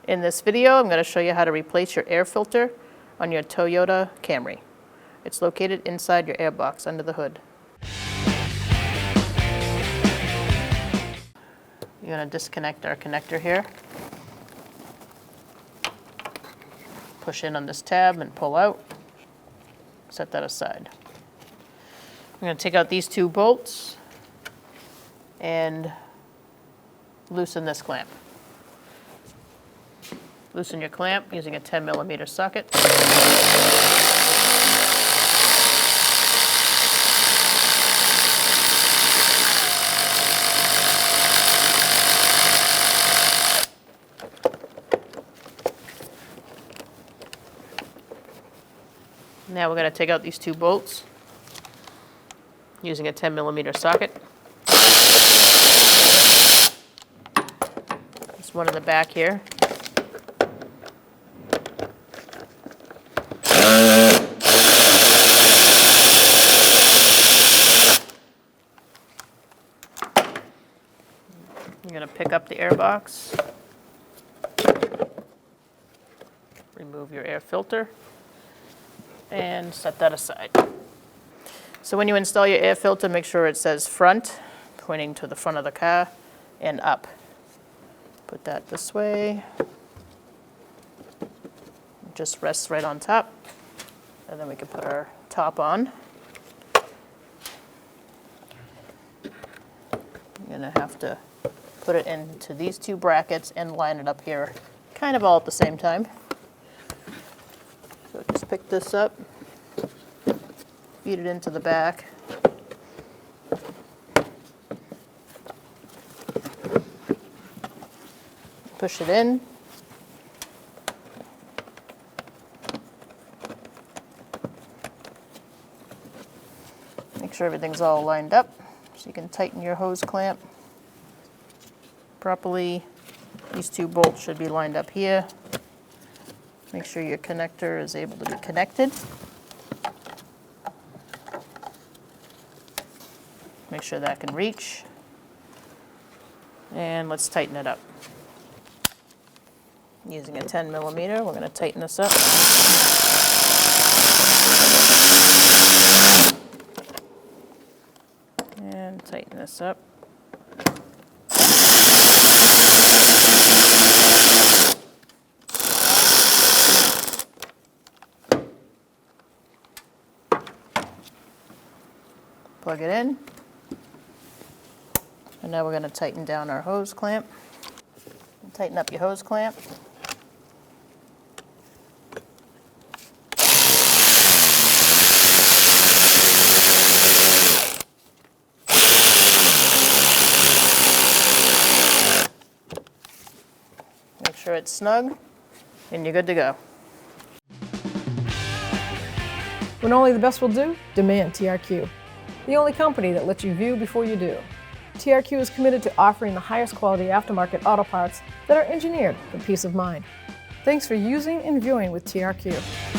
In this video, I'm going to show you how to replace your air filter on your Toyota Camry. It's located inside your airbox under the hood. You're going to disconnect our connector here. Push in on this tab and pull out. Set that aside. I'm going to take out these two bolts and loosen this clamp. Loosen your clamp using a 10mm socket. Now we're going to take out these two bolts using a 10mm socket. There's one in the back here. You're going to pick up the airbox, remove your air filter, and set that aside. So when you install your air filter, make sure it says front, pointing to the front of the car, and up. Put that this way. It just rests right on top. And then we can put our top on. You're going to have to put it into these two brackets and line it up here, kind of all at the same time. So just pick this up, feed it into the back. Push it in. Make sure everything's all lined up so you can tighten your hose clamp properly. These two bolts should be lined up here. Make sure your connector is able to be connected. Make sure that can reach. And let's tighten it up. Using a 10mm, we're going to tighten this up. And tighten this up. Plug it in. And now we're going to tighten down our hose clamp. Tighten up your hose clamp. Make sure it's snug, and you're good to go. When only the best will do, demand TRQ. The only company that lets you view before you do. TRQ is committed to offering the highest quality aftermarket auto parts that are engineered for peace of mind. Thanks for using and viewing with TRQ.